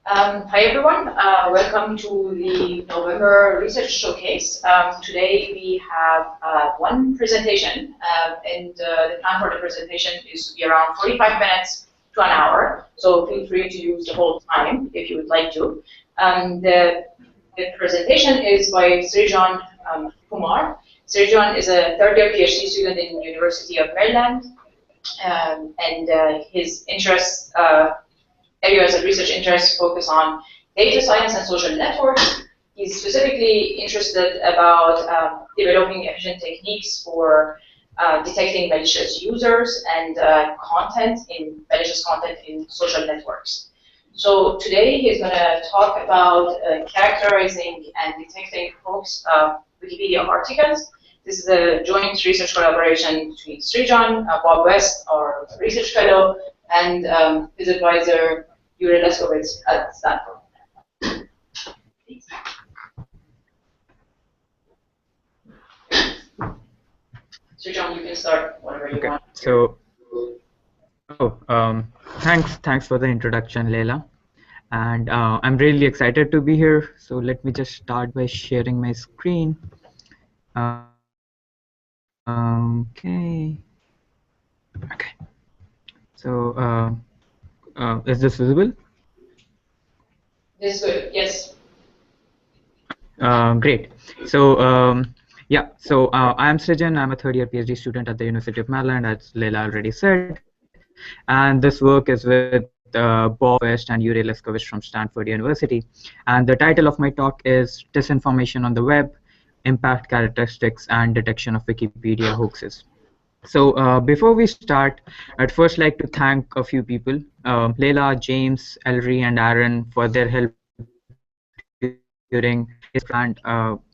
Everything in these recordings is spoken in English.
Hi everyone, welcome to the November Research Showcase. Today we have one presentation, and the time for the presentation is to be around 45 minutes to an hour, so feel free to use the whole time if you would like to. The presentation is by Srijan Kumar. Srijan is a third-year PhD student in the University of Maryland, and his interests areas of research interest focus on data science and social networks. He's specifically interested about developing efficient techniques for detecting malicious users and malicious content in social networks. So today he's going to talk about characterizing and detecting hoax Wikipedia articles. This is a joint research collaboration between Srijan, Bob West, our research fellow, and his advisor, Yuri Leskovitz at Stanford. Srijan, you can start whenever you want. So, thanks for the introduction, Leila. And I'm really excited to be here. So let me just start by sharing my screen. Okay. So, is this visible? This is good. Yes. Great. So, yeah. So I'm Srijan. I'm a third-year PhD student at the University of Maryland, as Leila already said. And this work is with Bob West and Yuri Leskovitz from Stanford University. And the title of my talk is Disinformation on the Web, Impact Characteristics and Detection of Wikipedia Hoaxes. So before we start, I'd first like to thank a few people, Leila, James, Ellery, and Aaron for their help during this plan.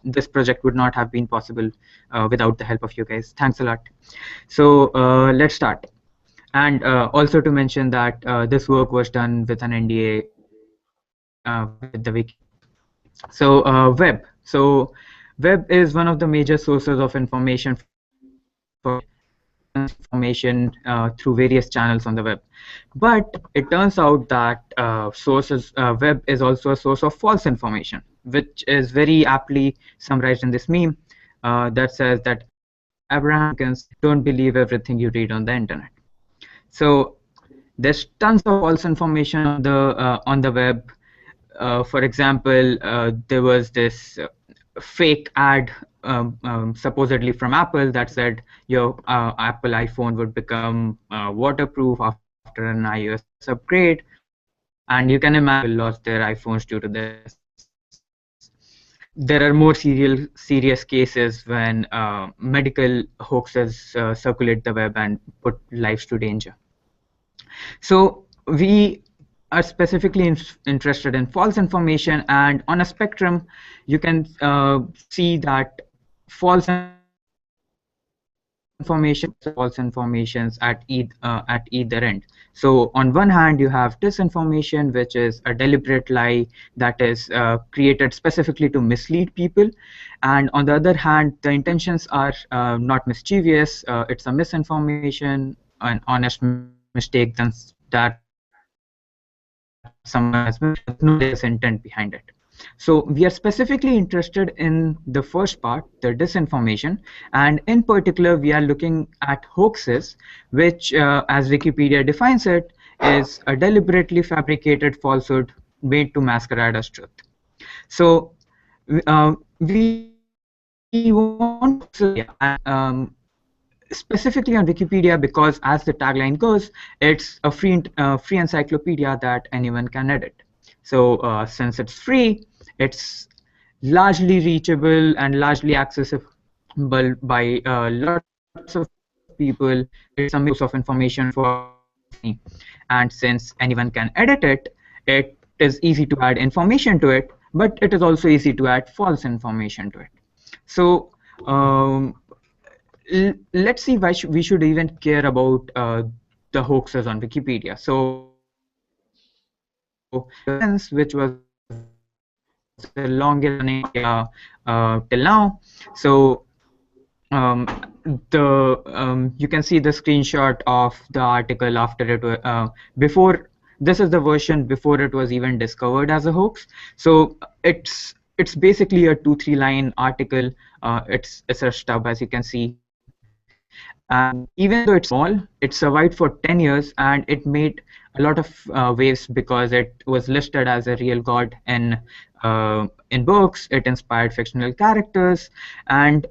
This project would not have been possible without the help of you guys. Thanks a lot. So let's start. And also to mention that this work was done with an NDA with the Wiki. So web. So web is one of the major sources of information for information through various channels on the web. But it turns out that web is also a source of false information, which is very aptly summarized in this meme that says that Abraham Lincoln, don't believe everything you read on the internet. So there's tons of false information on the web. For example, there was this fake ad supposedly from Apple that said your Apple iPhone would become waterproof after an iOS upgrade, and you can imagine people lost their iPhones due to this. There are more serious cases when medical hoaxes circulate the web and put lives to danger. So we are specifically interested in false information, and on a spectrum, you can see that false informations at either end. So on one hand, you have disinformation, which is a deliberate lie that is created specifically to mislead people, and on the other hand, the intentions are not mischievous. It's a misinformation, an honest mistake that someone has made, but no malicious intent behind it. So we are specifically interested in the first part, the disinformation, and in particular, we are looking at hoaxes, which, as Wikipedia defines it, is a deliberately fabricated falsehood made to masquerade as truth. So we want specifically on Wikipedia because, as the tagline goes, it's a free encyclopedia that anyone can edit. So since it's free, it's largely reachable and largely accessible by lots of people. It's a mix of information for me, and since anyone can edit it, it is easy to add information to it, but it is also easy to add false information to it. So let's see why we should even care about the hoaxes on Wikipedia. So which was the longest running till now. So you can see the screenshot of the article after it before this is the version before it was even discovered as a hoax. So it's basically a 2-3 line article. It's a stub, as you can see, and even though it's small, it survived for 10 years, and it made a lot of waves because it was listed as a real god in books. It inspired fictional characters, and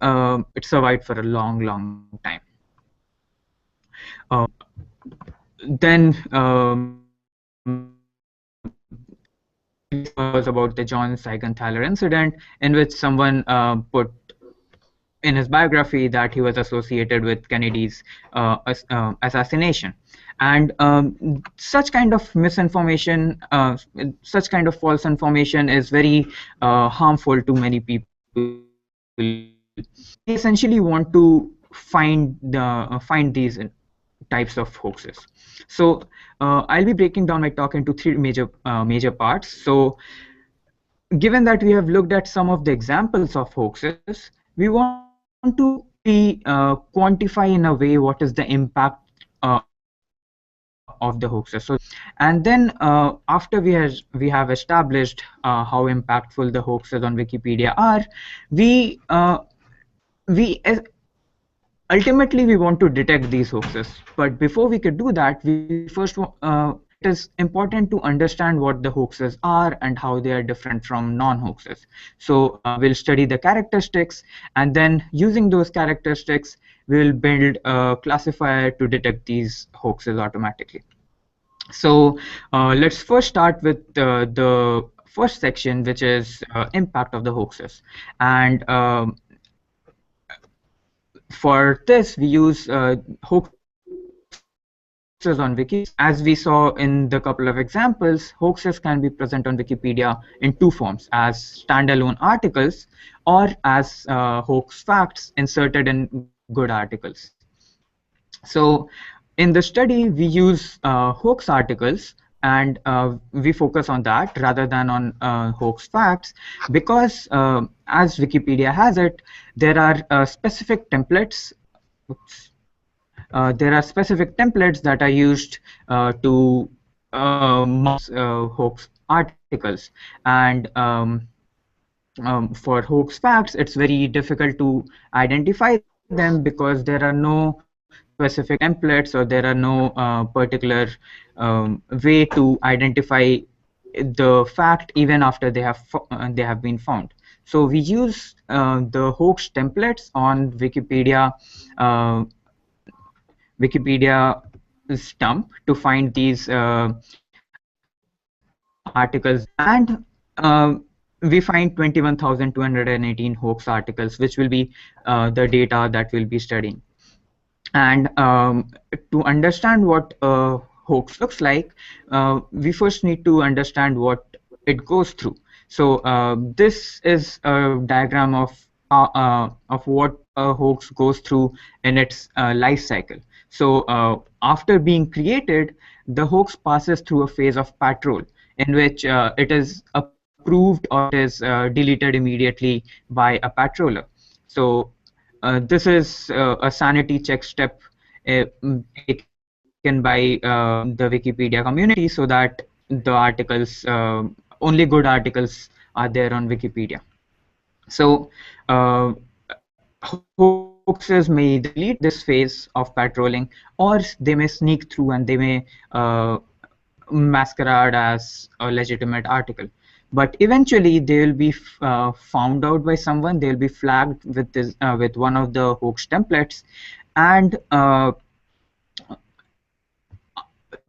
it survived for a long time. Then was about the John Seigenthaler incident, in which someone put in his biography that he was associated with Kennedy's assassination. And such kind of misinformation, such kind of false information is very harmful to many people. We essentially want to find these types of hoaxes. So I'll be breaking down my talk into three major parts. So given that we have looked at some of the examples of hoaxes, we want to quantify in a way what is the impact of the hoaxes. So, and then after we have established how impactful the hoaxes on Wikipedia are, we ultimately we want to detect these hoaxes. But before we could do that, we first it is important to understand what the hoaxes are and how they are different from non-hoaxes. So we'll study the characteristics, and then using those characteristics, we'll build a classifier to detect these hoaxes automatically. So let's first start with the first section, which is impact of the hoaxes. And for this, we use hoaxes on Wiki. As we saw in the couple of examples, hoaxes can be present on Wikipedia in two forms: as standalone articles or as hoax facts inserted in good articles. So in the study, we use hoax articles, and we focus on that rather than on hoax facts, because as Wikipedia has it, there are specific templates. There are specific templates that are used to hoax articles, and for hoax facts, it's very difficult to identify them because there are no specific templates, or there are no particular way to identify the fact even after they have been found. So we use the hoax templates on Wikipedia stump to find these articles, and we find 21,218 hoax articles, which will be the data that we'll be studying. And to understand what a hoax looks like, we first need to understand what it goes through. So this is a diagram of what a hoax goes through in its life cycle. So after being created, the hoax passes through a phase of patrol, in which it is approved or it is deleted immediately by a patroller. So this is a sanity check step taken by the Wikipedia community, so that the articles, only good articles, are there on Wikipedia. So hoaxes may either delete this phase of patrolling, or they may sneak through and they may masquerade as a legitimate article. But eventually they will be found out by someone. They'll be flagged with this with one of the hoax templates, and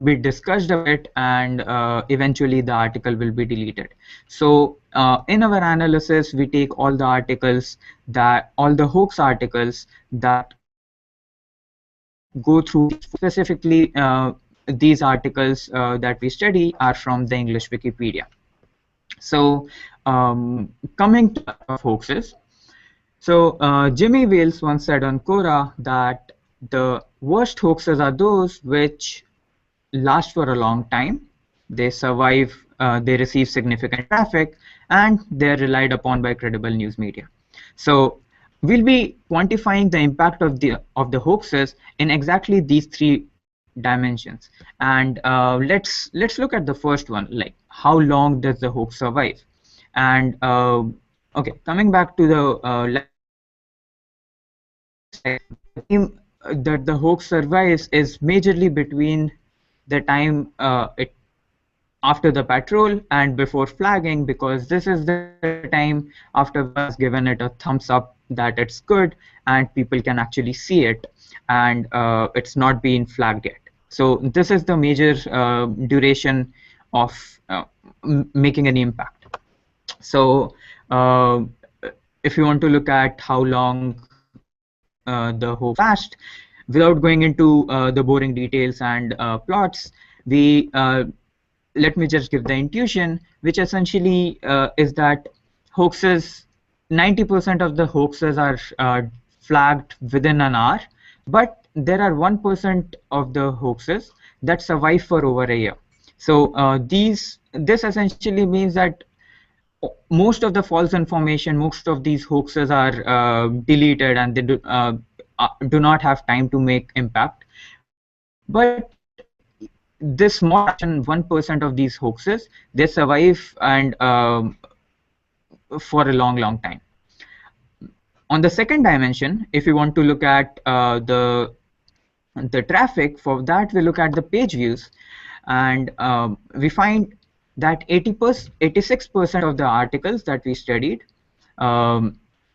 be discussed a bit, and eventually the article will be deleted. So in our analysis, we take all the articles, all the hoax articles that go through. Specifically, these articles that we study are from the English Wikipedia. So coming to hoaxes, so Jimmy Wales once said on Quora that the worst hoaxes are those which last for a long time, they survive, they receive significant traffic, and they're relied upon by credible news media. So we'll be quantifying the impact of the hoaxes in exactly these three dimensions. And let's look at the first one, like how long does the hoax survive? And okay, coming back to the the time that the hoax survives is majorly between the time it after the patrol and before flagging, because this is the time after web has given it a thumbs up that it's good and people can actually see it, and it's not been flagged yet. So this is the major duration of making any impact. So if you want to look at how long the hoax last, without going into the boring details and plots, we let me just give the intuition, which essentially is that hoaxes, 90% of the hoaxes are flagged within an hour, but there are 1% of the hoaxes that survive for over a year. So this essentially means that most of the false information, most of these hoaxes are deleted, and they do not have time to make impact. But this small fraction, 1% of these hoaxes, they survive and for a long time. On the second dimension, if you want to look at the traffic, for that we look at the page views, and we find that 86% of the articles that we studied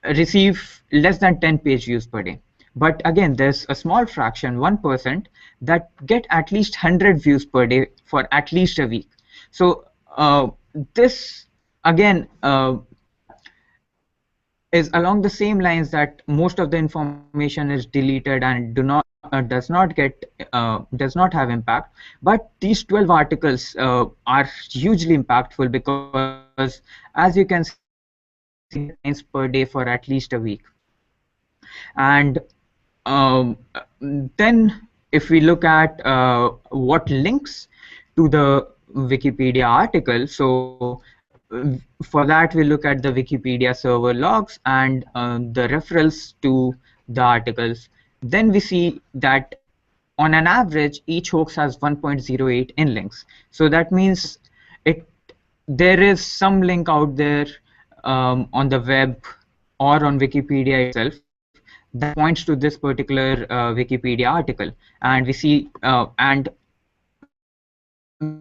receive less than 10 page views per day. But again, there's a small fraction, 1%, that get at least 100 views per day for at least a week. So this again is along the same lines that most of the information is deleted and does not have impact. But these 12 articles are hugely impactful, because as you can see, they get times per day for at least a week. And then if we look at what links to the Wikipedia article, so for that we look at the Wikipedia server logs and the referrals to the articles. Then we see that on an average each hoax has 1.08 in links. So that means there is some link out there on the web or on Wikipedia itself that points to this particular Wikipedia article. And we see and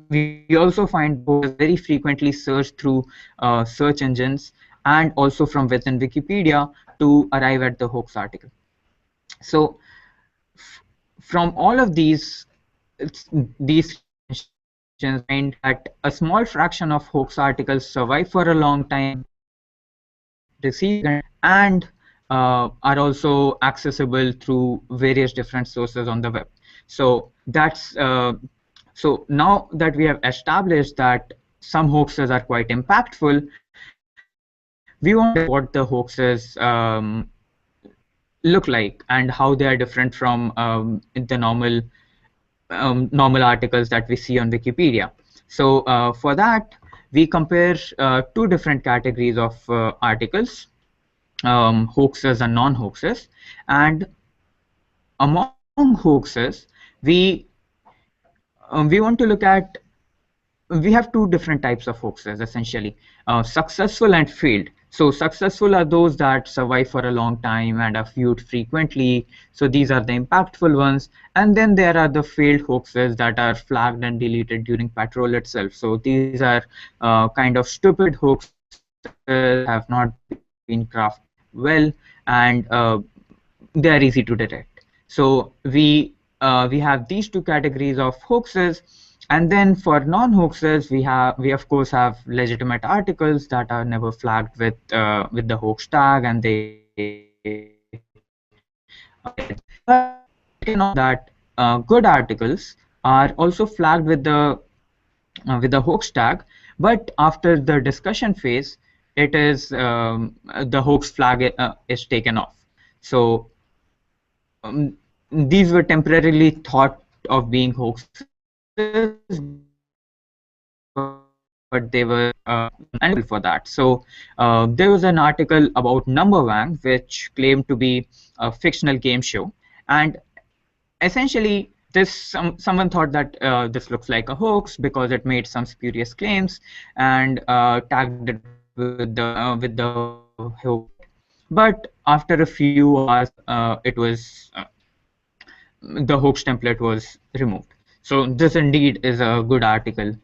we also find hoaxes very frequently searched through search engines and also from within Wikipedia to arrive at the hoax article. So from all of these find that a small fraction of hoax articles survive for a long time, receive, and are also accessible through various different sources on the web. So that's so now that we have established that some hoaxes are quite impactful, we want to know what the hoaxes look like and how they are different from the normal articles that we see on Wikipedia. So for that, we compare two different categories of articles, hoaxes and non-hoaxes. And among hoaxes, we want to look at, we have two different types of hoaxes essentially, successful and failed. So successful are those that survive for a long time and are viewed frequently. So these are the impactful ones. And then there are the failed hoaxes that are flagged and deleted during patrol itself. So these are kind of stupid hoaxes that have not been crafted well, and they are easy to detect. So we have these two categories of hoaxes. And then for non-hoaxes, we of course have legitimate articles that are never flagged with the hoax tag, and they that good articles are also flagged with the hoax tag, but after the discussion phase, it is the hoax flag is taken off. So these were temporarily thought of being hoaxes, but they were unable for that. So there was an article about Numberwang, which claimed to be a fictional game show, and essentially someone thought that this looks like a hoax because it made some spurious claims and tagged it with the hoax. But after a few hours, the hoax template was removed. So this indeed is a good article,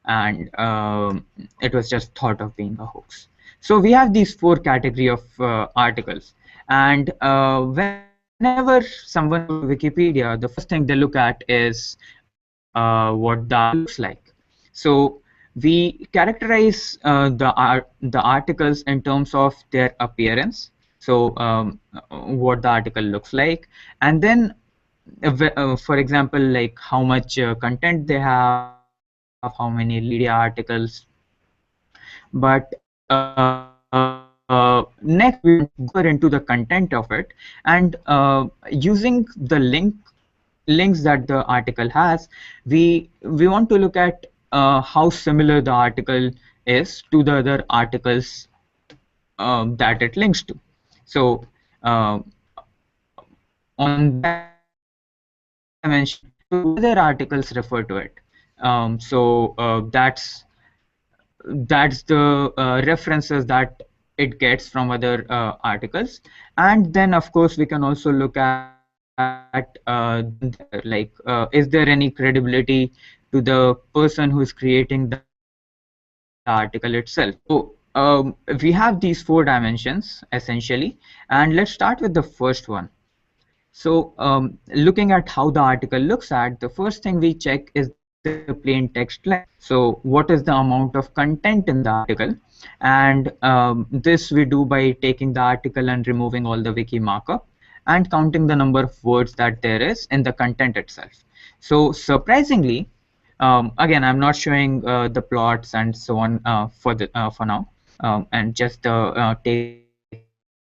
and it was just thought of being a hoax. So we have these four category of articles, and whenever someone goes to Wikipedia, the first thing they look at is what the article looks like. So we characterize the articles in terms of their appearance. So what the article looks like, and then for example, like how much content they have, how many links, how many articles. But next we want to go deeper into the content of it, and using the links that the article has, we want to look at how similar the article is to the other articles that it links to. So on that dimension, so what other articles refer to it. That's the references that it gets from other articles. And then of course we can also look at is there any credibility to the person who is creating the article itself. So we have these four dimensions essentially, and let's start with the first one. So looking at how the article looks at, the first thing we check is the plain text length. So what is the amount of content in the article? And this we do by taking the article and removing all the wiki markup and counting the number of words that there is in the content itself. So surprisingly, again, I'm not showing the plots and so on for now, and just the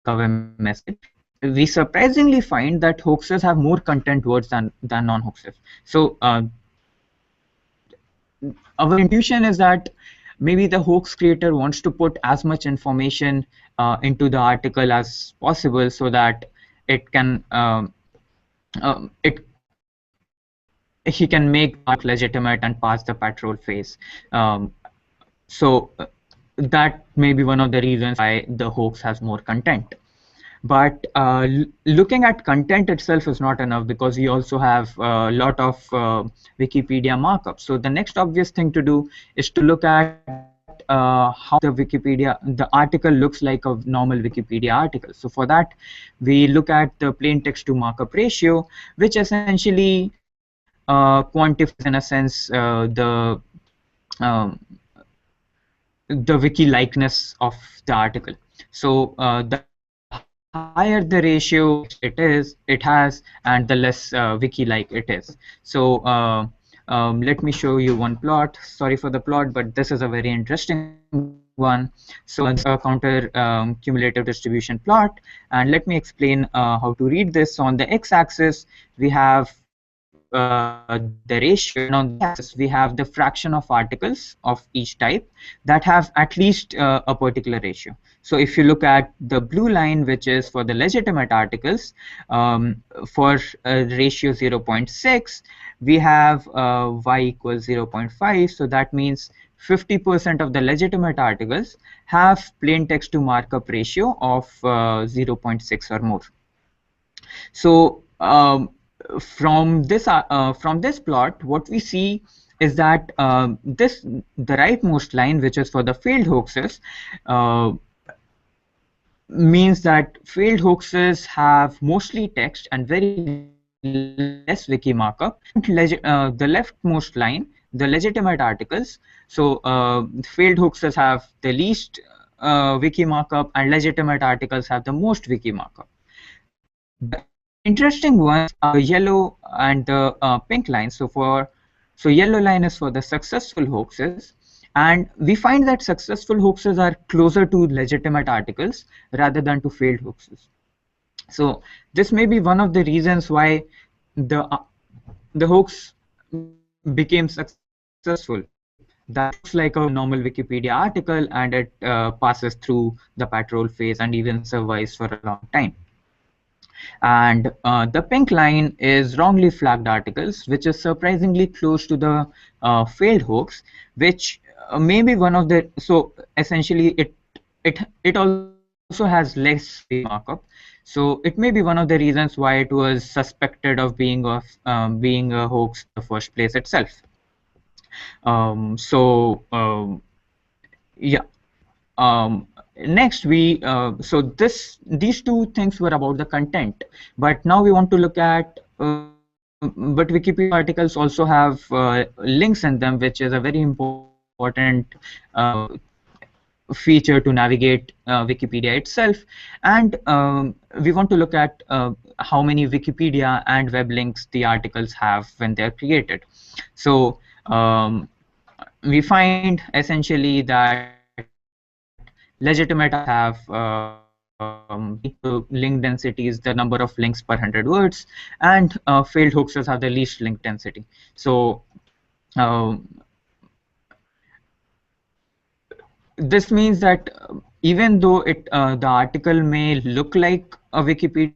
takeaway message. We surprisingly find that hoaxes have more content words than non-hoaxes. So our intuition is that maybe the hoax creator wants to put as much information into the article as possible so that it can he can make the article legitimate and pass the patrol phase. So that may be one of the reasons why the hoax has more content. But looking at content itself is not enough, because we also have a lot of Wikipedia markup. So the next obvious thing to do is to look at how the article looks like a normal Wikipedia article. So for that, we look at the plain text to markup ratio, which essentially quantifies in a sense the wiki likeness of the article. So the higher the ratio it has, and the less wiki-like it is. So let me show you one plot. Sorry for the plot, but this is a very interesting one. So this is a counter cumulative distribution plot, and let me explain how to read this. So on the x-axis, we have the ratio, and on the y-axis, we have the fraction of articles of each type that have at least a particular ratio. So if you look at the blue line, which is for the legitimate articles, for ratio 0.6, we have y equals 0.5. So that means 50% of the legitimate articles have plain text to markup ratio of 0.6 or more. So from this plot, what we see is that the rightmost line, which is for the failed hoaxes, means that failed hoaxes have mostly text and very less wiki markup. The leftmost line, the legitimate articles, so failed hoaxes have the least wiki markup, and legitimate articles have the most wiki markup. The interesting ones are the yellow and the pink line. So yellow line is for the successful hoaxes, and we find that successful hoaxes are closer to legitimate articles rather than to failed hoaxes. So this may be one of the reasons why the hoax became successful. That looks like a normal Wikipedia article, and it passes through the patrol phase and even survives for a long time. And the pink line is wrongly flagged articles, which is surprisingly close to the failed hoax, which may be one of the, so essentially it also has less weight markup. So it may be one of the reasons why it was suspected of being a hoax in the first place itself. So yeah. Next, these two things were about the content, but now we want to look at. But Wikipedia articles also have links in them, which is a very important feature to navigate Wikipedia itself. And we want to look at how many Wikipedia and web links the articles have when they're created. So we find essentially that legitimate articles have link density is the number of links per 100 words, and failed hoaxes have the least link density. So this means that even though the article may look like a Wikipedia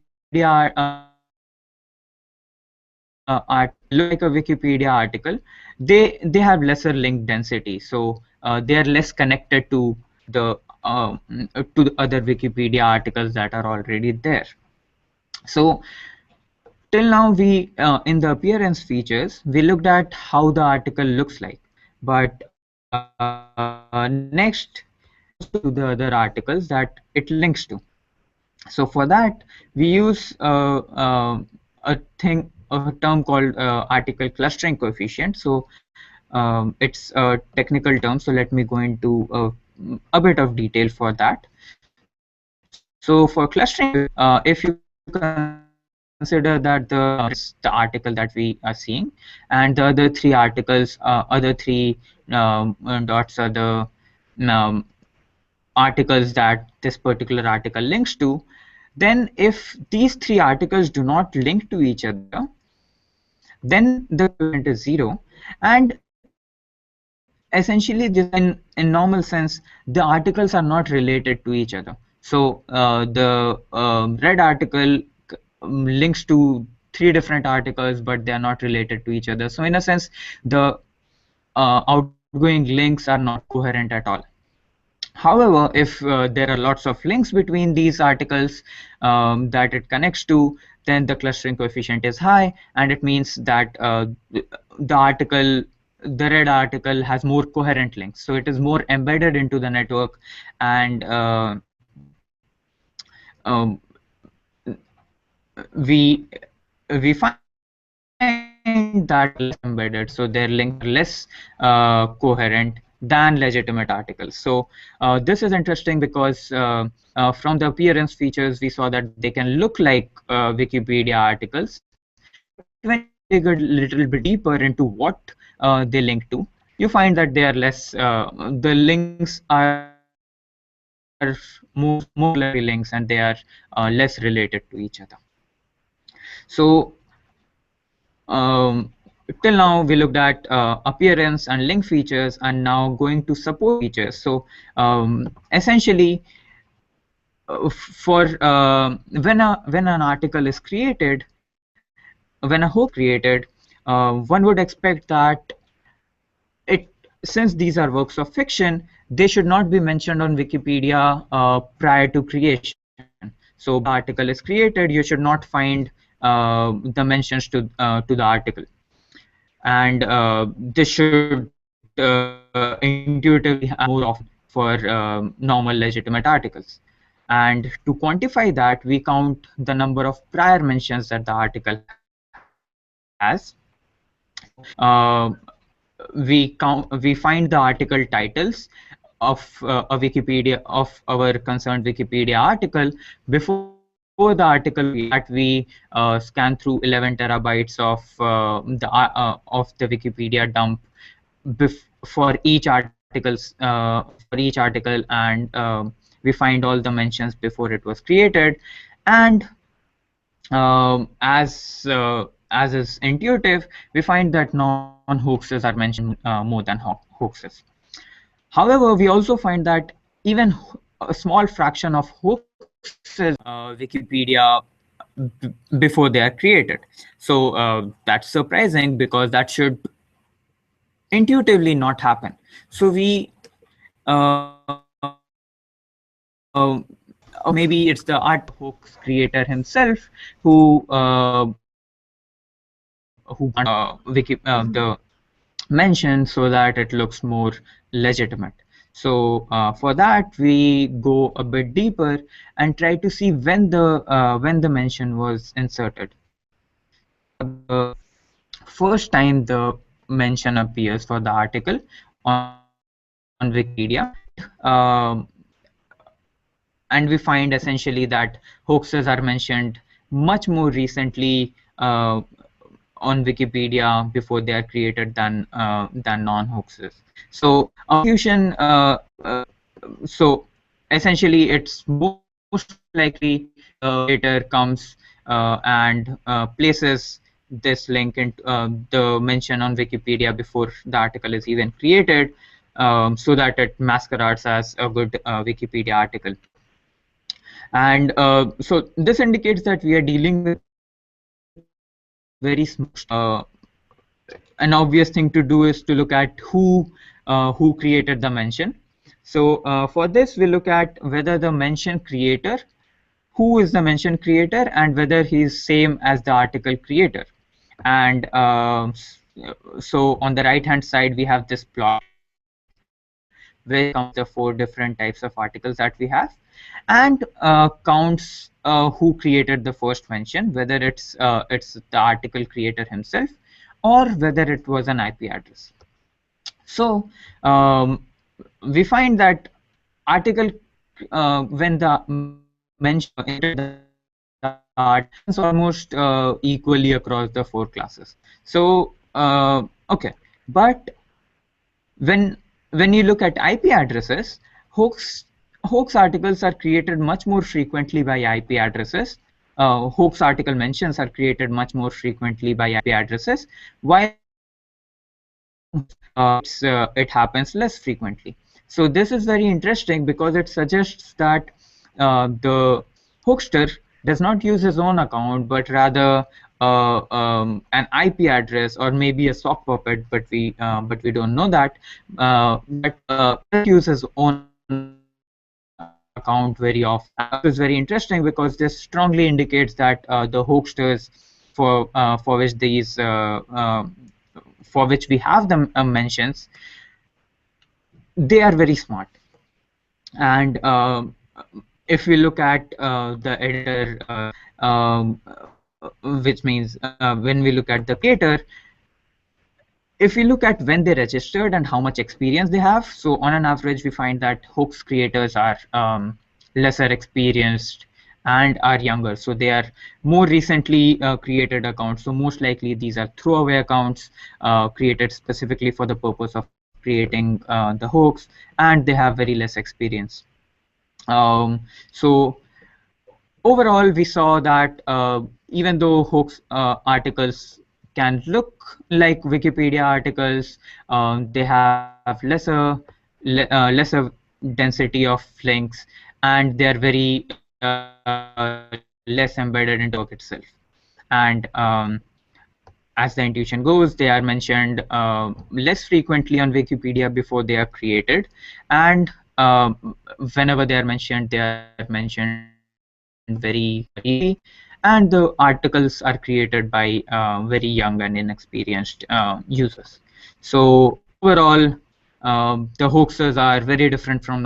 article, they have lesser link density, so they are less connected to the other Wikipedia articles that are already there. So till now, we in the appearance features, we looked at how the article looks like, but next to the other articles that it links to. So for that, we use a term called article clustering coefficient. So it's a technical term. So let me go into a bit of detail for that. So for clustering coefficient, if you consider that the is the article that we are seeing, and the other three articles, other three dots are the um, articles that this particular article links to, then if these three articles do not link to each other, then the coefficient is 0. And essentially, this in normal sense, the articles are not related to each other. So the red article links to three different articles, but they are not related to each other. So in a sense, the outgoing links are not coherent at all. However, if there are lots of links between these articles that it connects to, then the clustering coefficient is high, and it means that the red article has more coherent links. So it is more embedded into the network, and we find that less embedded, so their links are less coherent than legitimate articles. So this is interesting because from the appearance features, we saw that they can look like Wikipedia articles, but when you dig a little bit deeper into what they link to, you find that they are less, the links are more supplementary links, and they are less related to each other. So till now we looked at appearance and link features, and now going to support features. So essentially, for when an article is created, when a hoax is created, one would expect that since these are works of fiction, they should not be mentioned on Wikipedia prior to creation. So before the article is created, you should not find the mentions to the article, and this should intuitively happen more often for normal legitimate articles. And to quantify that, we count the number of prior mentions that the article has. So we find the article titles of a Wikipedia, of our concerned Wikipedia article before the article was created. So for that, we scan through 11 terabytes of the Wikipedia dump for each article, and we find all the mentions before it was created. And as is intuitive, we find that non-hoaxes are mentioned more than hoaxes. However, we also find that even a small fraction of hoaxes Wikipedia before they are created. So that's surprising because that should intuitively not happen. So we uh, maybe it's the art hoax creator himself who the mention so that it looks more legitimate. So for that we go a bit deeper and try to see when the mention was inserted. The first time the mention appears for the article on Wikipedia, and we find essentially that hoaxes are mentioned much more recently on Wikipedia before they are created than non-hoaxes. So fusion. So essentially, it's most likely the creator comes and places this link in the mention on Wikipedia before the article is even created, so that it masquerades as a good Wikipedia article. And so this indicates that we are dealing with very small an obvious thing to do is to look at who created the mention. So for this, we look at whether the mention creator, who is the mention creator, and whether he is same as the article creator. And so on the right hand side, we have this plot which counts the 4 different types of articles that we have, and counts who created the first mention, whether it's the article creator himself or whether it was an IP address. So we find that article when the mention entered the article happens almost equally across the 4 classes. So okay, but when you look at IP addresses, hoax articles are created much more frequently by IP addresses. Hoax article mentions are created much more frequently by IP addresses, while it happens less frequently. So this is very interesting because it suggests that the hoaxer does not use his own account, but rather an IP address or maybe a sock puppet, but we don't know that. But use his own account very often. This is very interesting because this strongly indicates that the hoaxers for which these for which we have the mentions, they are very smart. And if we look at the editor, which means when we look at the creator, if we look at when they registered and how much experience they have, so on an average, we find that hoax creators are lesser experienced and are younger. So they are more recently created accounts. So most likely these are throwaway accounts created specifically for the purpose of creating the hoax, and they have very less experience. So overall, we saw that even though hoax articles can look like Wikipedia articles, they have lesser density of links, and they are very less embedded into the work itself. And as the intuition goes, they are mentioned less frequently on Wikipedia before they are created, and whenever they are mentioned very easily, and the articles are created by very young and inexperienced users. So overall, the hoaxes are very different from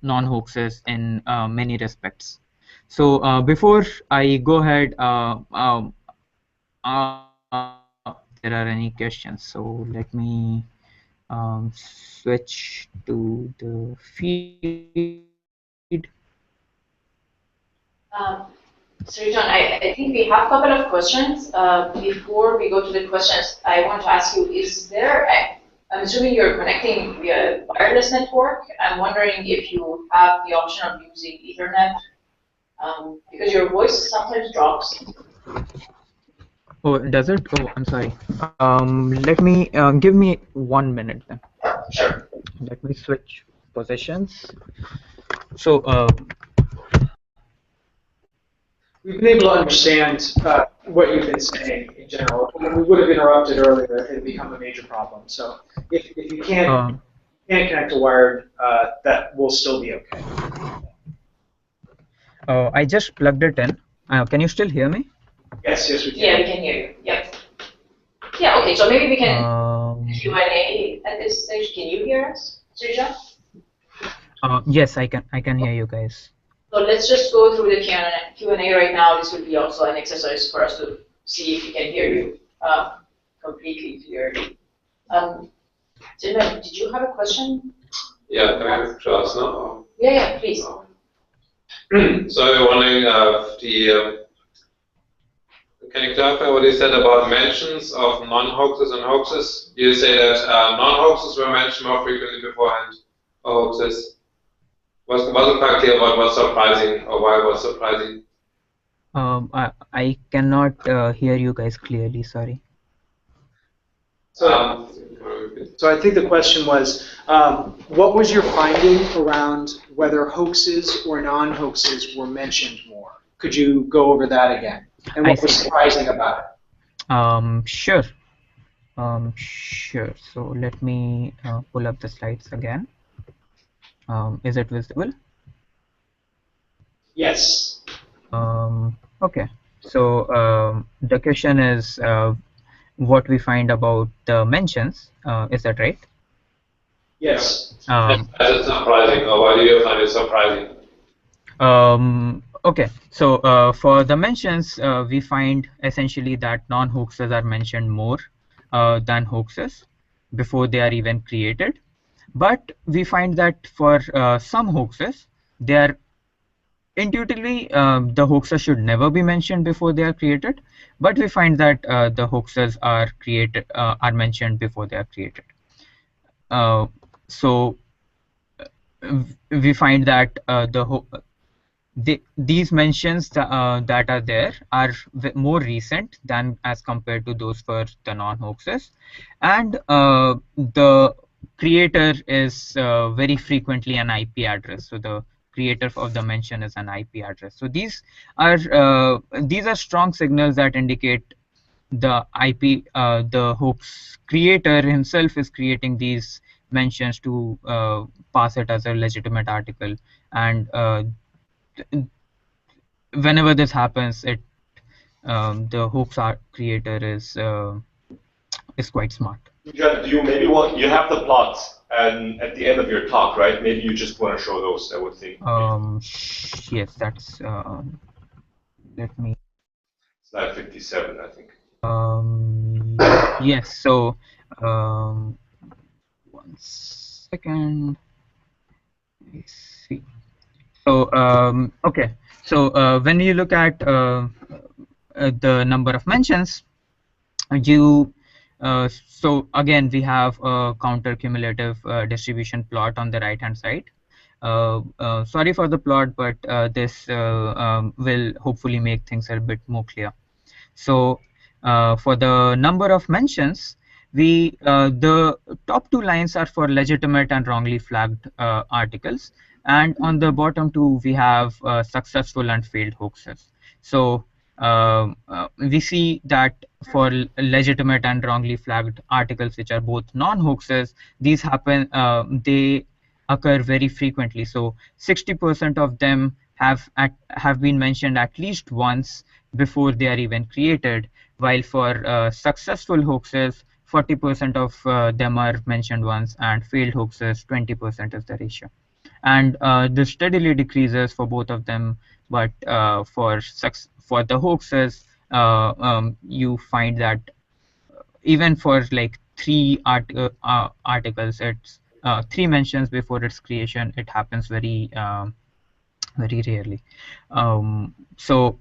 non-hoaxes in many respects. So before I go ahead, if there are any questions, so let me switch to the feed. Srijan, I think we have a couple of questions. Before we go to the questions, I want to ask you, is there, I'm assuming you're connecting via wireless network. I'm wondering if you have the option of using Ethernet, because your voice sometimes drops. Oh, does it? Oh, I'm sorry. Let me give me 1 minute then. Sure. Let me switch positions. So we've been able to understand what you've been saying in general. When we would have interrupted earlier, it had become a major problem. So if you can't connect to wired, that will still be okay. I just plugged it in. Can you still hear me? Yes, we can. Yeah, we can hear you. Yep. Yeah, okay, so maybe we can Q&A at this stage. Can you hear us, Srijan? Yes, I can hear you guys. So let's just go through the Q&A right now. This will be also an exercise for us to see if we can hear you completely clearly. Srijan, did you have a question? Yeah, can I just now? Yeah, please. So you're wondering can you clarify what you said about mentions of non-hoaxes and hoaxes? You say that non-hoaxes were mentioned more frequently beforehand, or hoaxes. Wasn't quite clear about what's surprising or why it was surprising. I cannot hear you guys clearly. Sorry. So I think the question was, what was your finding around whether hoaxes or non-hoaxes were mentioned more? Could you go over that again? And what was surprising about it? Sure. Sure. So let me pull up the slides again. Is it visible? Yes. Okay. So the question is what we find about the mentions. Is that right? Yes. Is it surprising, or why do you find it surprising? Okay, so for the mentions, we find essentially that non-hoaxes are mentioned more than hoaxes before they are even created. But we find that for some hoaxes, they are intuitively the hoaxes should never be mentioned before they are created. But we find that the hoaxes are mentioned before they are created. So we find that these mentions that are there are more recent than as compared to those for the non-hoaxes, and the creator is very frequently an IP address. So the creator of the mention is an IP address. So these are strong signals that indicate the IP, the hoax creator himself is creating these mentions to pass it as a legitimate article, and whenever this happens, the hoax art creator is quite smart. Do you maybe you have the plots and at the end of your talk, right? Maybe you just want to show those, I would think. Yes, that's let me. Slide 57, I think. Yes. So 1 second. Let's see. So okay. So when you look at the number of mentions, so again we have a counter cumulative distribution plot on the right hand side. Sorry for the plot, but this will hopefully make things a bit more clear. So for the number of mentions, the top two lines are for legitimate and wrongly flagged articles, and on the bottom two we have successful and failed hoaxes. So we see that for legitimate and wrongly flagged articles, which are both non-hoaxes, these happen, they occur very frequently. So 60% of them have been mentioned at least once before they are even created, while for successful hoaxes, 40% of them are mentioned once, and failed hoaxes, 20% is the ratio. And this steadily decreases for both of them, but for the hoaxes, you find that even for like three articles, it's 3 mentions before its creation, it happens very rarely. So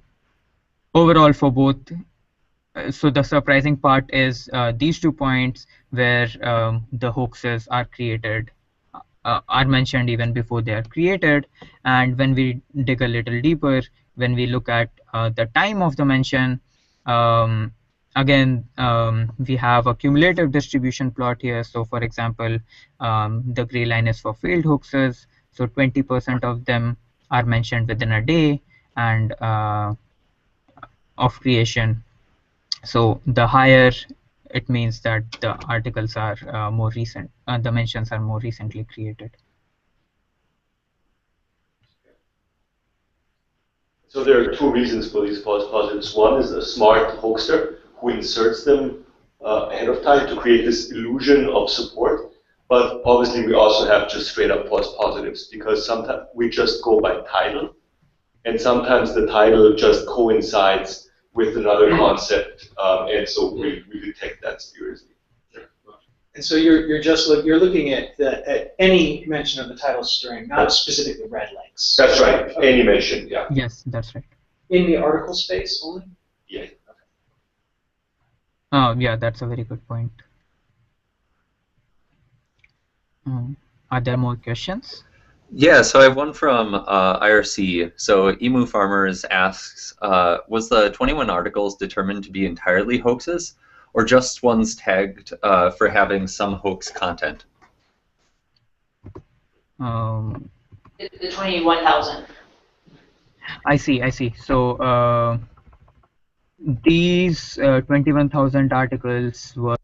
overall, for both, so the surprising part is these 2 points where the hoaxes are created, are mentioned even before they are created. And when we dig a little deeper, when we look at the time of the mention, again we have a cumulative distribution plot here. So for example, the gray line is for failed hoaxes, so 20% of them are mentioned within a day, and of creation. So the higher, it means that the articles are more recent, the mentions are more recently created. So there are two reasons for these false positives. One is a smart hoaxer who inserts them ahead of time to create this illusion of support. But obviously, we also have just straight up false positives because sometimes we just go by title, and sometimes the title just coincides with another concept, and so we detect that spuriously. And so you're looking at any mention of the title string, not specifically red links. That's right. Any mention, yeah. Yes, that's right. In the article space only? Yeah. Yeah, that's a very good point. Are there more questions? Yeah, so I have one from IRC. So Emu Farmers asks, was the 21 articles determined to be entirely hoaxes, or just ones tagged for having some hoax content? The 21,000. I see. So these 21,000 articles were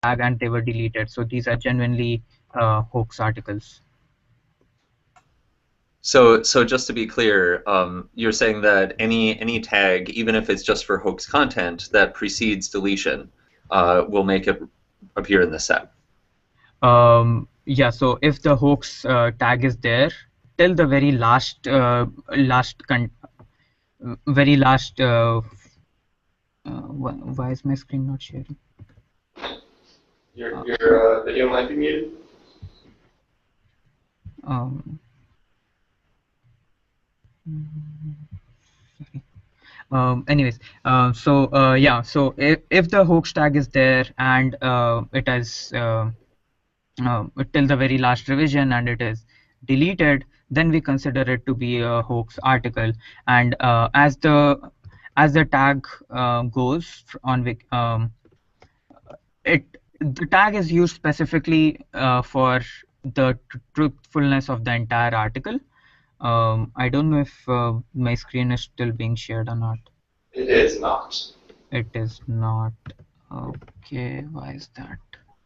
tagged and they were deleted. So these are genuinely hoax articles. So just to be clear, you're saying that any tag, even if it's just for hoax content that precedes deletion, will make it appear in the set. Yeah. So if the hoax tag is there till the very last why is my screen not sharing? Your video might be muted. Anyways, yeah, so if the hoax tag is there and it is till the very last revision and it is deleted, then we consider it to be a hoax article. And as the tag goes on the tag is used specifically for the truthfulness of the entire article. I don't know if my screen is still being shared or not. It is not. It is not. Okay, why is that?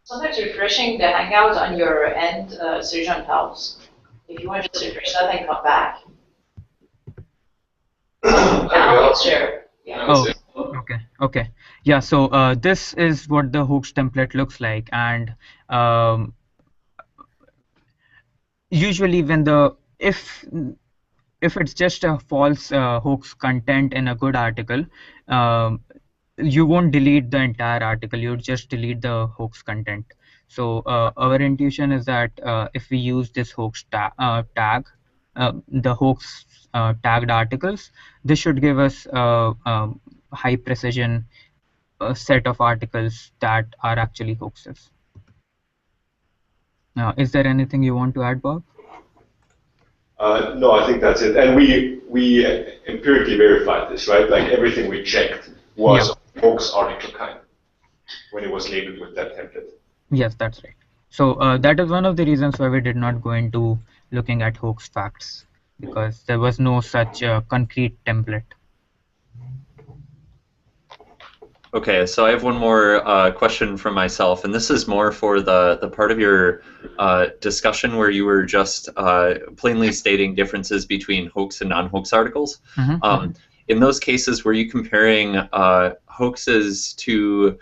Sometimes refreshing the Hangout on your end, Srijan helps. If you want to just refresh that and come back. Now it's shared. Yeah. Oh, okay. Yeah, so this is what the hoax template looks like, and usually when if it's just a false hoax content in a good article, you won't delete the entire article, you would just delete the hoax content. So our intuition is that if we use this hoax tag, the hoax tagged articles, this should give us high precision set of articles that are actually hoaxes. Is there anything you want to add, Bob? No, I think that's it. And we empirically verified this, right? Like everything we checked was hoax article kind when it was labeled with that template. Yes, that's right. So that is one of the reasons why we did not go into looking at hoax facts, because there was no such concrete template. Okay, so I have one more question from myself, and this is more for the part of your discussion where you were just plainly stating differences between hoax and non-hoax articles. In those cases, were you comparing hoaxes to,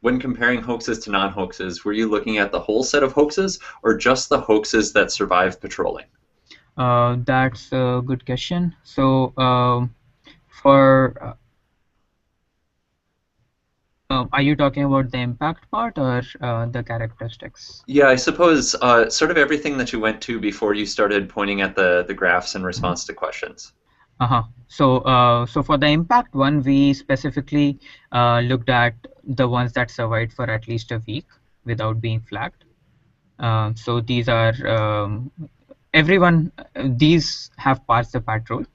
when comparing hoaxes to non-hoaxes, were you looking at the whole set of hoaxes or just the hoaxes that survive patrolling? That's a good question. So are you talking about the impact part or the characteristics? Yeah, I suppose sort of everything that you went to before you started pointing at the graphs in response to questions. So for the impact one, we specifically looked at the ones that survived for at least a week without being flagged. So these are these have passed the patrol.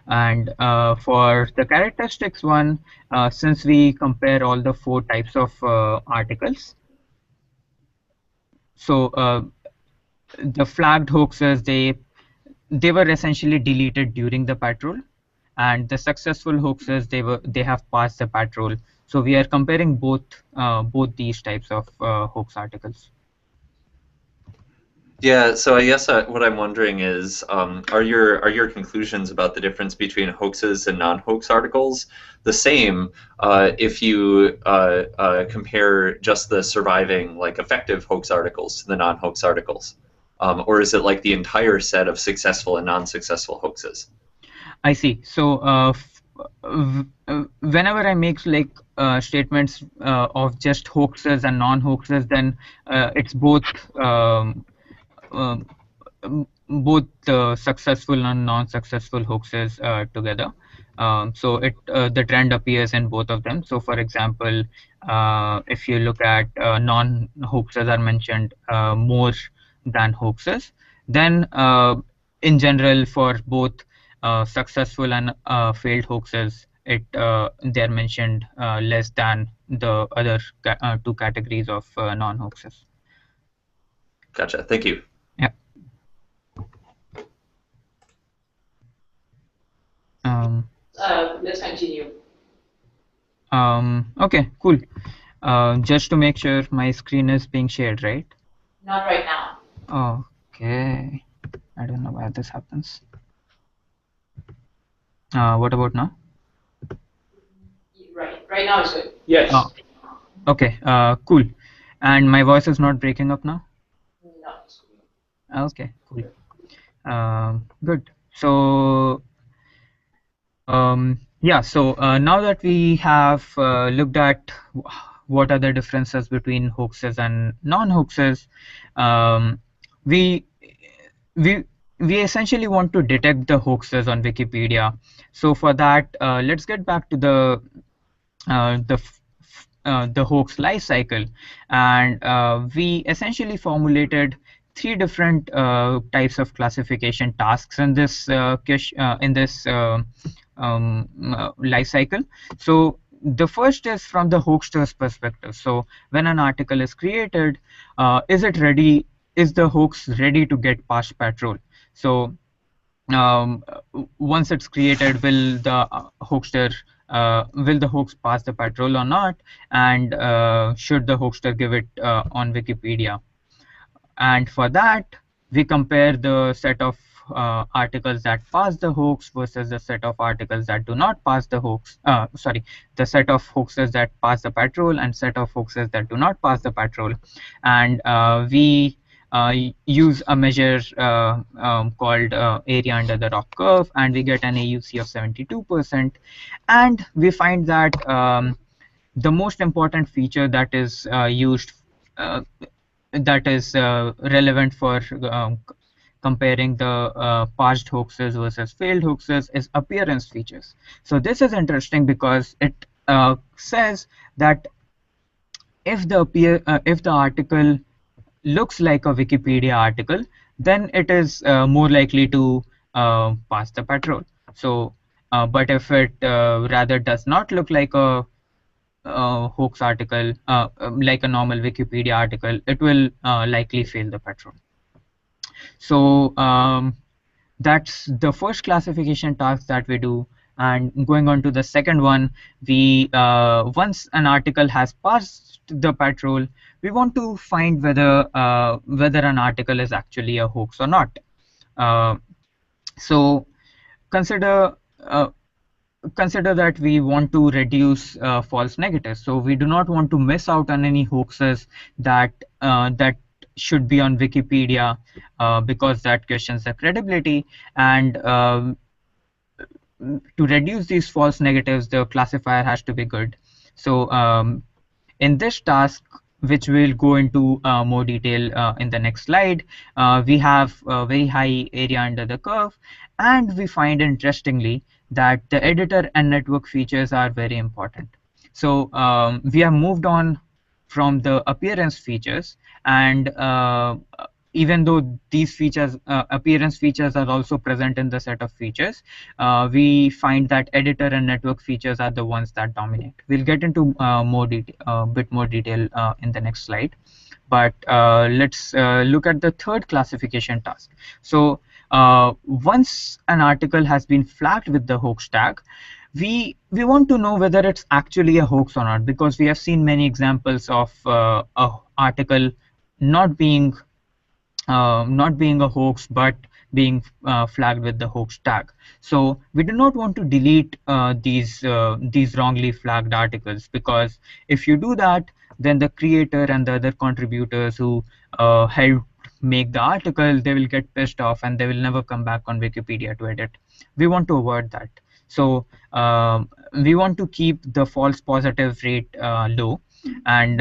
And for the characteristics one, since we compare all the 4 types of articles, so the flagged hoaxes, they were essentially deleted during the patrol, and the successful hoaxes, they have passed the patrol. So we are comparing both these types of hoax articles. Yeah, so I guess what I'm wondering is, are your conclusions about the difference between hoaxes and non-hoax articles the same if you compare just the surviving, like, effective hoax articles to the non-hoax articles? Or is it like the entire set of successful and non-successful hoaxes? I see. So whenever I make like statements of just hoaxes and non-hoaxes, then it's both um, both successful and non-successful hoaxes together. So the trend appears in both of them. So for example, if you look at non-hoaxes are mentioned more than hoaxes, then in general for both successful and failed hoaxes, they're mentioned less than the other two categories of non-hoaxes. Gotcha. Thank you. Yeah. Let's continue. Okay, cool. Just to make sure my screen is being shared, right? Not right now. Okay. I don't know why this happens. What about now? Right now is good. Yes. Oh, okay, cool. And my voice is not breaking up now? No. Okay, cool. Good. So, yeah, so now that we have looked at what are the differences between hoaxes and non-hoaxes, we essentially want to detect the hoaxes on Wikipedia. So for that, let's get back to the hoax life cycle, and we essentially formulated three different types of classification tasks in this life cycle. So the first is from the hoaxer's perspective. So when an article is created, is the hoax ready to get past patrol? So once it's created, will the hoax pass the patrol or not, and should the hoaxer give it on Wikipedia? And for that, we compare the set of articles that pass the hoax versus the set of articles that do not pass the hoax. The set of hoaxes that pass the patrol and set of hoaxes that do not pass the patrol. And we use a measure called area under the ROC curve, and we get an AUC of 72%. And we find that the most important feature that is used that is relevant for comparing the passed hoaxes versus failed hoaxes is appearance features. So this is interesting because it says that if the article looks like a Wikipedia article, then it is more likely to pass the patrol. So, but if it rather does not look like a hoax article, like a normal Wikipedia article, it will likely fail the patrol. So that's the first classification task that we do. And going on to the second one, we once an article has passed the patrol, we want to find whether an article is actually a hoax or not. So consider that we want to reduce false negatives. So we do not want to miss out on any hoaxes that should be on Wikipedia because that questions the credibility. And to reduce these false negatives, the classifier has to be good. So in this task, which we'll go into more detail in the next slide, we have a very high area under the curve, and we find interestingly that the editor and network features are very important. So we have moved on from the appearance features, and even though these features, appearance features, are also present in the set of features, we find that editor and network features are the ones that dominate. We'll get into bit more detail in the next slide. but let's look at the third classification task. So once an article has been flagged with the hoax tag, we want to know whether it's actually a hoax or not, because we have seen many examples of a article not being a hoax but being flagged with the hoax tag. So we do not want to delete these wrongly flagged articles, because if you do that, then the creator and the other contributors who helped make the article, they will get pissed off and they will never come back on Wikipedia to edit. We want to avoid that. So we want to keep the false positive rate low, and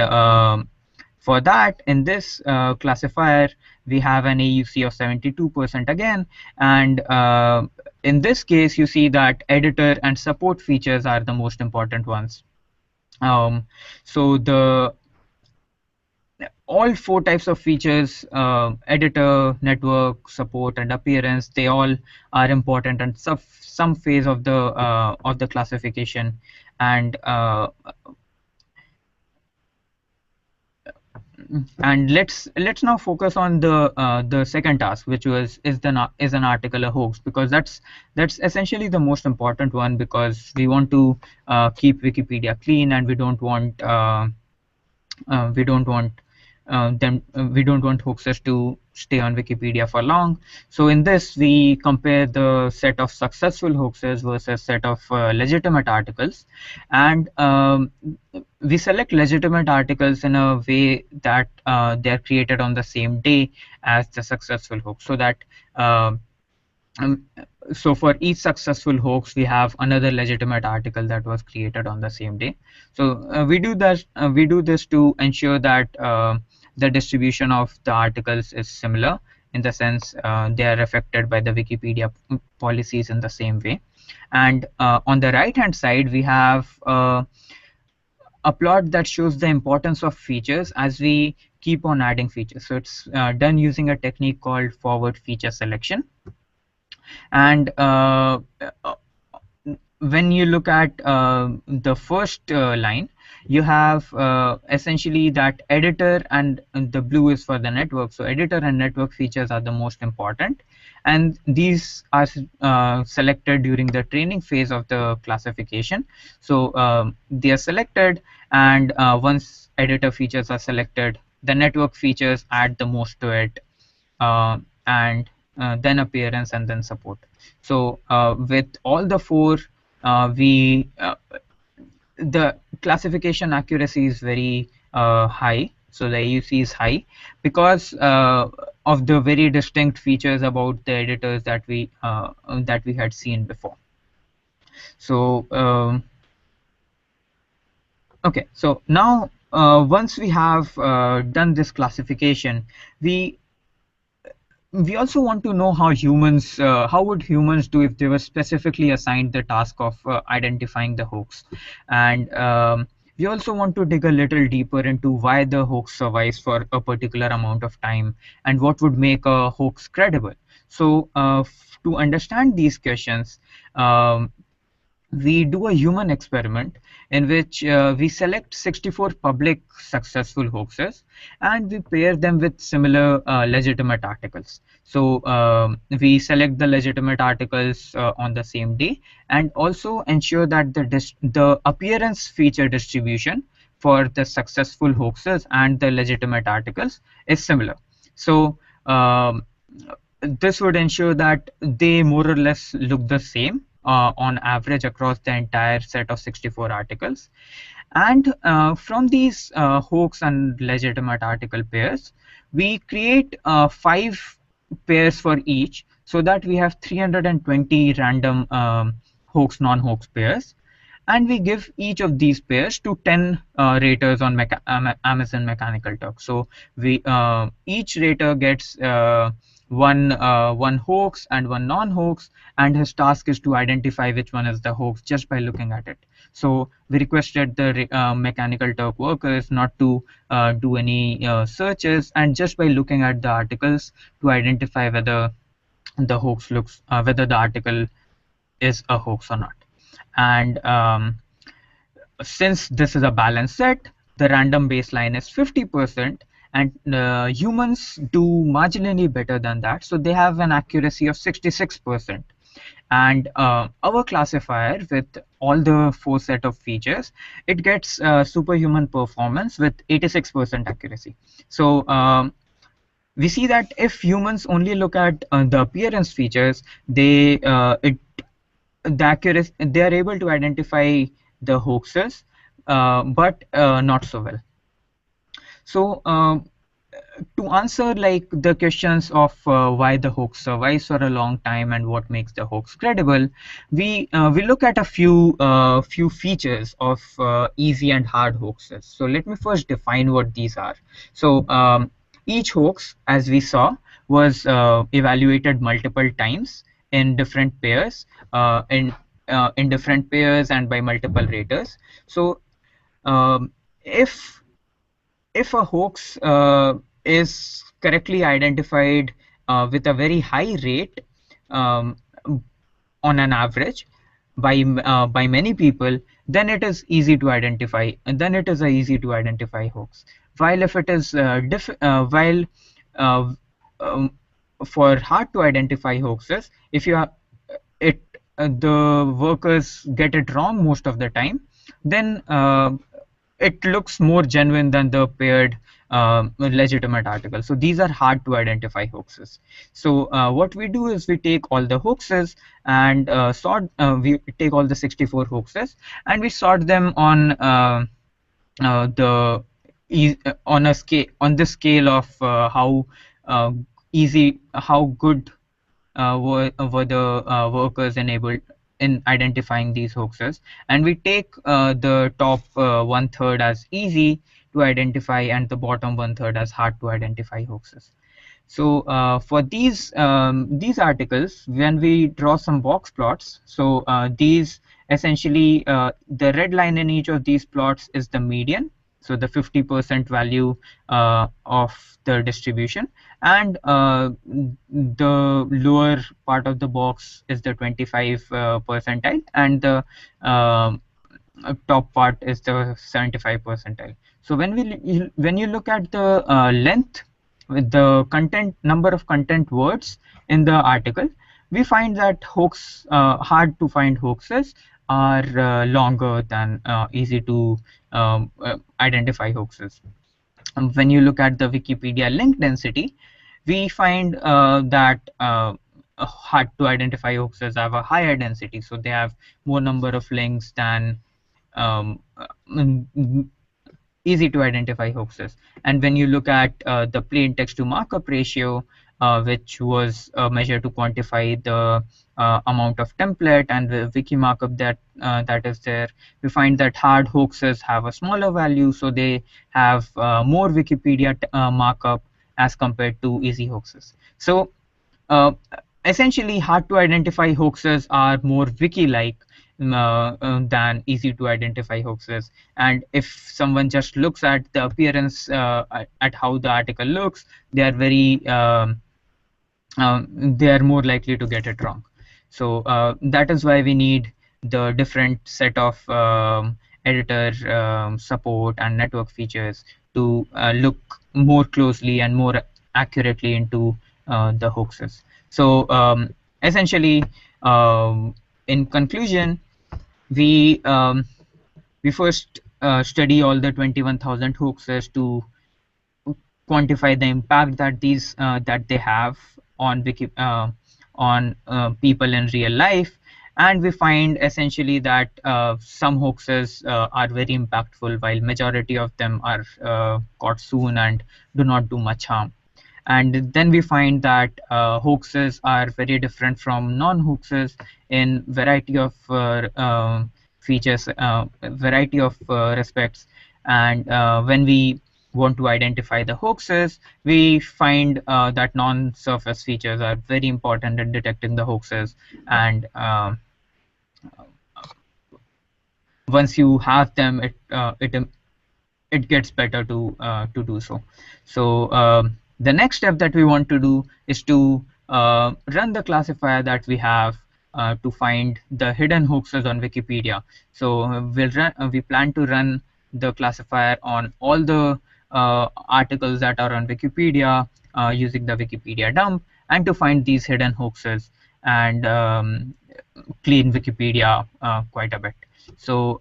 for that, in this classifier, we have an AUC of 72% again, and in this case, you see that editor and support features are the most important ones. So all four types of features, editor, network, support, and appearance, they all are important in some phase of the classification. And let's now focus on the second task, which was is an article a hoax, because that's essentially the most important one, because we want to keep Wikipedia clean, and we don't want hoaxes to stay on Wikipedia for long. So in this, we compare the set of successful hoaxes versus set of legitimate articles, and we select legitimate articles in a way that they are created on the same day as the successful hoax, so that so for each successful hoax, we have another legitimate article that was created on the same day. So we do this to ensure that the distribution of the articles is similar, in the sense they are affected by the Wikipedia policies in the same way. And on the right hand side, we have a plot that shows the importance of features as we keep on adding features. So it's done using a technique called forward feature selection. And when you look at the first line, you have essentially that editor, and the blue is for the network. So editor and network features are the most important, and these are selected during the training phase of the classification. So they are selected, and once editor features are selected, the network features add the most to it, and then appearance, and then support. So with all the four, the classification accuracy is very high. So the AUC is high because of the very distinct features about the editors that we had seen before. So okay, so now once we have done this classification, we also want to know how would humans do if they were specifically assigned the task of identifying the hoax. And we also want to dig a little deeper into why the hoax survives for a particular amount of time, and what would make a hoax credible. So to understand these questions, we do a human experiment in which we select 64 public successful hoaxes, and we pair them with similar legitimate articles. So we select the legitimate articles on the same day, and also ensure that the appearance feature distribution for the successful hoaxes and the legitimate articles is similar. So this would ensure that they more or less look the same on average across the entire set of 64 articles. And from these hoax and legitimate article pairs, we create 5 pairs for each, so that we have 320 random hoax non-hoax pairs, and we give each of these pairs to 10 raters on Amazon Mechanical Turk. So we each rater gets one hoax and one non-hoax, and his task is to identify which one is the hoax just by looking at it. So we requested the Mechanical Turk workers not to do any searches, and just by looking at the articles to identify whether the hoax whether the article is a hoax or not. And since this is a balanced set, the random baseline is 50%, and humans do marginally better than that. So they have an accuracy of 66%. And our classifier, with all the 4 set of features, it gets superhuman performance with 86% accuracy. So we see that if humans only look at the appearance features, they are able to identify the hoaxes, but not so well. So to answer like the questions of why the hoax survives for a long time and what makes the hoax credible, we look at a few features of easy and hard hoaxes. So let me first define what these are. So each hoax, as we saw, was evaluated multiple times in different pairs, in different pairs and by multiple raters. So if a hoax is correctly identified with a very high rate on an average by many people, then it is easy to identify, and then it is a easy to identify hoax. While if it is for hard to identify hoaxes, if you are the workers get it wrong most of the time, then it looks more genuine than the paired legitimate article. So these are hard to identify hoaxes. So what we do is we take all the hoaxes and we take all the 64 hoaxes and we sort them on the scale of how good were the workers enabled in identifying these hoaxes, and we take the top 1/3 as easy to identify and the bottom 1/3 as hard to identify hoaxes. So for these articles, when we draw some box plots, so these essentially the red line in each of these plots is the median, so the 50% value of the distribution, and the lower part of the box is the 25 percentile, and the top part is the 75 percentile. So when you look at the length with the number of content words in the article, we find that hard to find hoaxes are longer than easy to identify hoaxes. When you look at the Wikipedia link density, we find that hard to identify hoaxes have a higher density, so they have more number of links than easy to identify hoaxes. And when you look at the plain text to markup ratio, which was a measure to quantify the amount of template and the wiki markup that is there, we find that hard hoaxes have a smaller value, so they have more Wikipedia markup as compared to easy hoaxes. So essentially, hard to identify hoaxes are more wiki-like than easy to identify hoaxes. And if someone just looks at the appearance, at how the article looks, they are they are more likely to get it wrong. So that is why we need the different set of editor support and network features to look more closely and more accurately into the hoaxes. So essentially, in conclusion, we first study all the 21,000 hoaxes to quantify the impact that they have on people in real life, and we find essentially that some hoaxes are very impactful, while majority of them are caught soon and do not do much harm. And then we find that hoaxes are very different from non-hoaxes in variety of features, variety of respects. And when we want to identify the hoaxes, we find that non-surface features are very important in detecting the hoaxes. And once you have them, it gets better to do so. So the next step that we want to do is to run the classifier that we have to find the hidden hoaxes on Wikipedia. So we plan to run the classifier on all the articles that are on Wikipedia using the Wikipedia dump, and to find these hidden hoaxes and clean Wikipedia quite a bit. So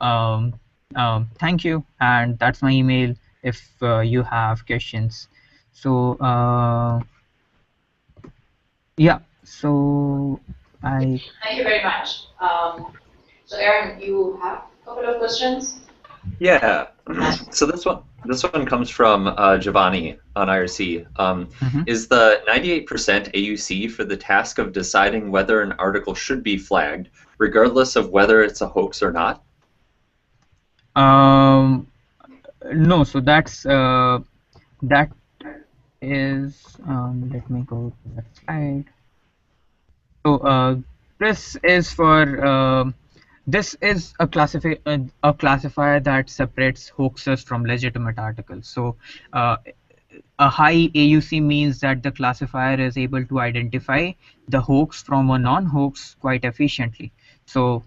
thank you, and that's my email if you have questions. So yeah, so Thank you very much. So Aaron, you have a couple of questions? Yeah. So this one comes from Giovanni on IRC. Is the 98% AUC for the task of deciding whether an article should be flagged, regardless of whether it's a hoax or not? No, so that's that is let me go to that slide. So this is for this is a classifier that separates hoaxes from legitimate articles. So a high AUC means that the classifier is able to identify the hoax from a non-hoax quite efficiently. So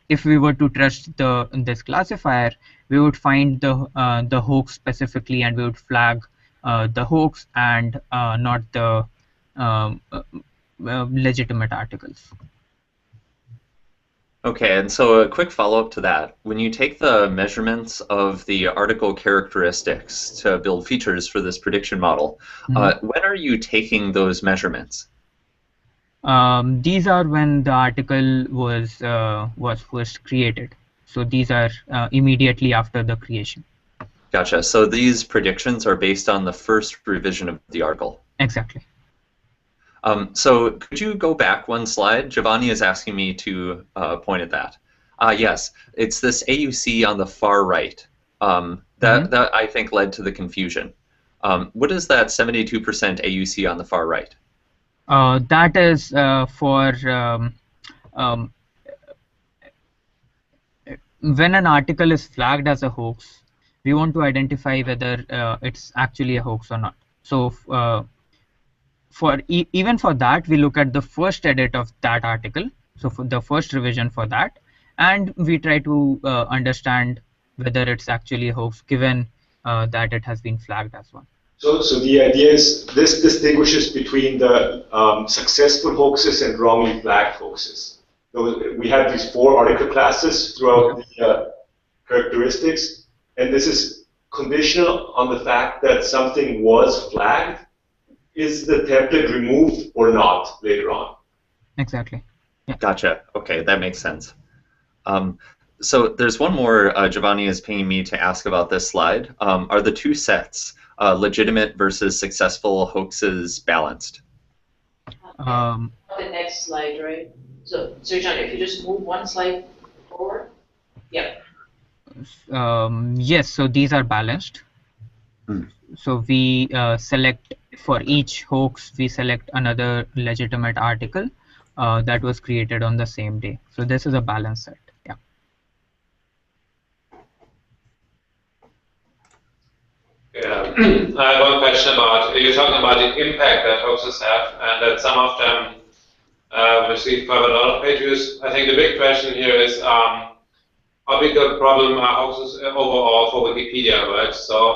if we were to trust this classifier, we would find the hoax specifically, and we would flag the hoax and not the legitimate articles. Okay, and so a quick follow-up to that. When you take the measurements of the article characteristics to build features for this prediction model, when are you taking those measurements? These are when the article was first created. So these are immediately after the creation. Gotcha. So these predictions are based on the first revision of the article. Exactly. So could you go back one slide? Giovanni is asking me to point at that. Yes, it's this AUC on the far right. That I think led to the confusion. What is that 72% AUC on the far right? That is for when an article is flagged as a hoax, we want to identify whether it's actually a hoax or not. So even for that, we look at the first edit of that article, so for the first revision for that, and we try to understand whether it's actually a hoax, given that it has been flagged as one. So the idea is this distinguishes between the successful hoaxes and wrongly flagged hoaxes. So we have these 4 article classes throughout the characteristics, and this is conditional on the fact that something was flagged. Is the template removed or not later on? Exactly. Yeah. Gotcha. Okay, that makes sense. So there's one more Giovanni is pinging me to ask about this slide. Are the 2 sets, legitimate versus successful hoaxes, balanced? The next slide, right? So Srijan, if you just move one slide forward. Yep. Yes, so these are balanced. So we select for each hoax, we select another legitimate article that was created on the same day. So this is a balanced set. Yeah. Yeah, I have one question about, you're talking about the impact that hoaxes have, and that some of them receive quite a lot of page views. I think the big question here is how big a problem are hoaxes overall for Wikipedia, right? So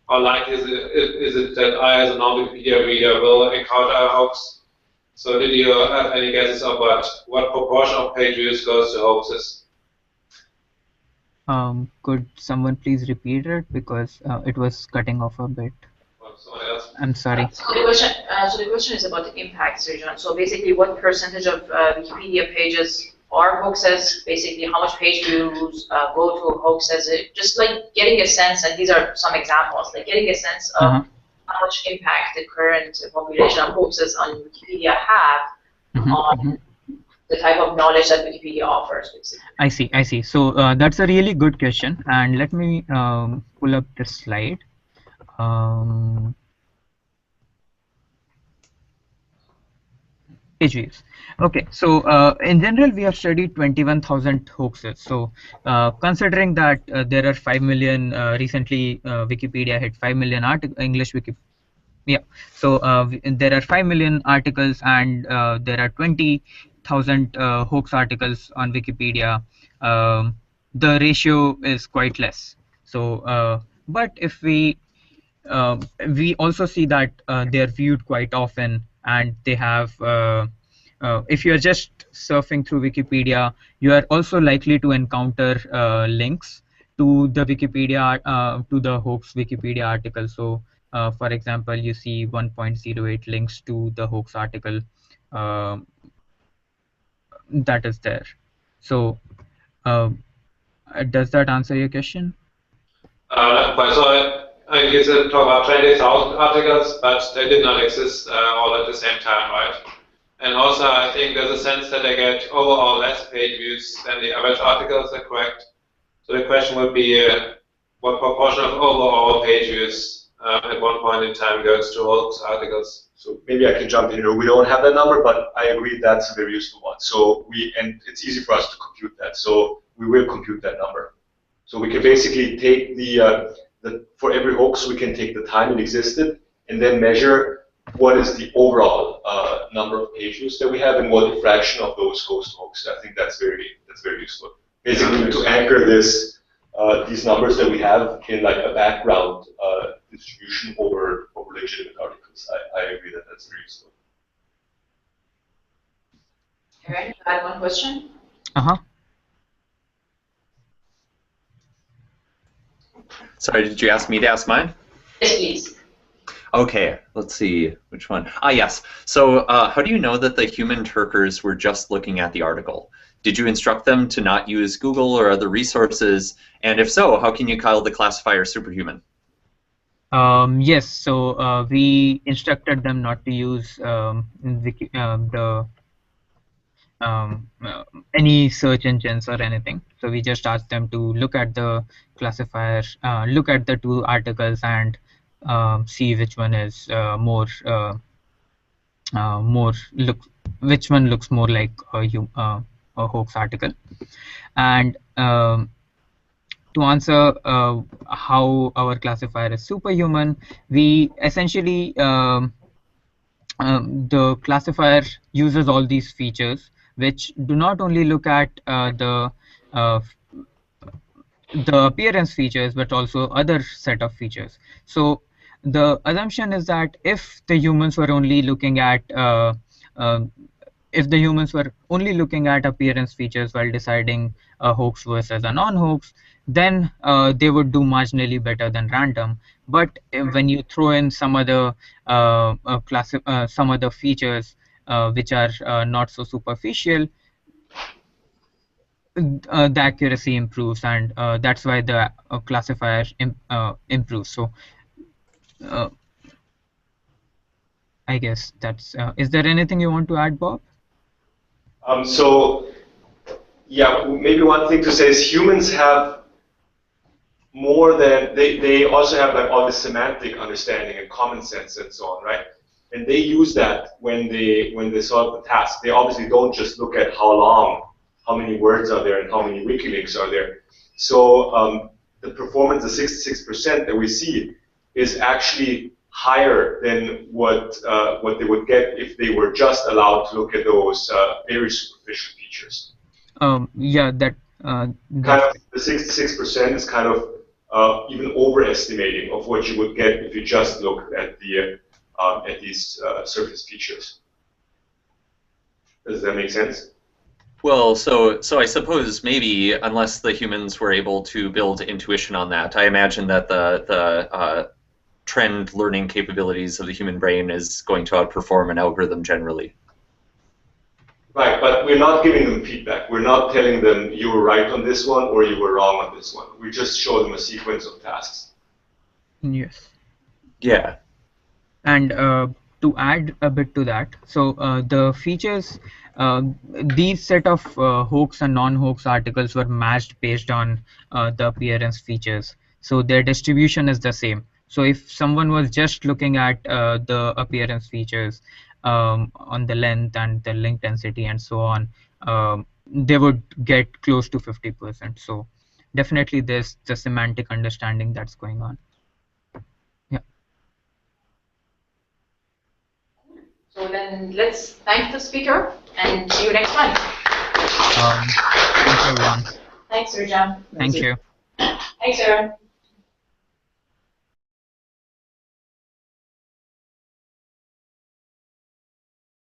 how likely is it that I, as a non-Wikipedia reader, will encounter a hoax? So did you have any guesses about what proportion of page views goes to hoaxes? Could someone please repeat it, because it was cutting off a bit? I'm sorry. So the question is about the impact, Srijan. So basically, what percentage of Wikipedia pages are hoaxes? Basically, how much page views go to hoaxes? Just like getting a sense, and these are some examples, like getting a sense of how much impact the current population of hoaxes on Wikipedia have on the type of knowledge that Wikipedia offers. Basically. I see. So that's a really good question, and let me pull up this slide. Page views. Okay, so in general, we have studied 21,000 hoaxes. So considering that there are 5 million, recently Wikipedia hit 5 million English Wikipedia. Yeah, so there are 5 million articles, and there are 20,000 hoax articles on Wikipedia. The ratio is quite less. So But if we also see that they're viewed quite often, and they have if you're just surfing through Wikipedia, you are also likely to encounter links to the Wikipedia to the hoax Wikipedia article. So for example, you see 1.08 links to the hoax article that is there. So does that answer your question? But so you said talk about 20,000 articles, but they did not exist all at the same time, right? And also, I think there's a sense that they get overall less page views than the average articles. Is that correct? So the question would be, what proportion of overall page views at one point in time goes to hoax articles? So maybe I can jump in here. We don't have that number, but I agree that's a very useful one. So and it's easy for us to compute that. So we will compute that number. So we can basically take for every hoax, we can take the time it existed and then measure what is the overall number of page views that we have and what fraction of those goes to hoax. I think that's very useful. Basically, to anchor these numbers that we have in like a background distribution over legitimate articles. I agree that that's very useful. Aaron, I have one question. Sorry, did you ask me to ask mine? Yes, please. Okay, let's see which one. Ah, yes. So how do you know that the human Turkers were just looking at the article? Did you instruct them to not use Google or other resources? And if so, how can you call the classifier superhuman? Yes, so we instructed them not to use any search engines or anything. So we just asked them to look at the classifier, look at the two articles, and see which one is which one looks more like a hoax article. And to answer how our classifier is superhuman, we essentially the classifier uses all these features, which do not only look at the appearance features, but also other set of features. So the assumption is that if the humans were only looking at appearance features while deciding a hoax versus a non-hoax, then they would do marginally better than random. But when you throw in some other features which are not so superficial, the accuracy improves, and that's why the classifier improves. So I guess that's. Is there anything you want to add, Bob? So yeah, maybe one thing to say is humans have more than they also have like all the semantic understanding and common sense and so on, right? And they use that when they solve the task. They obviously don't just look at how many words are there and how many wiki links are there. So the performance of 66% that we see is actually higher than what they would get if they were just allowed to look at those very superficial features. Yeah, that kind of the 66% is kind of even overestimating of what you would get if you just looked at these surface features. Does that make sense? Well, so I suppose maybe unless the humans were able to build intuition on that, I imagine that the trend learning capabilities of the human brain is going to outperform an algorithm generally. Right, but we're not giving them feedback. We're not telling them you were right on this one or you were wrong on this one. We just show them a sequence of tasks. Yes. Yeah. And to add a bit to that, so the features, these set of hoax and non-hoax articles were matched based on the appearance features. So their distribution is the same. So if someone was just looking at the appearance features on the length and the link density and so on, they would get close to 50%. So definitely there's the semantic understanding that's going on. Yeah. So then let's thank the speaker and see you next month. Thank you, everyone. Thanks, Srijan. Thank you. Thanks, Aaron.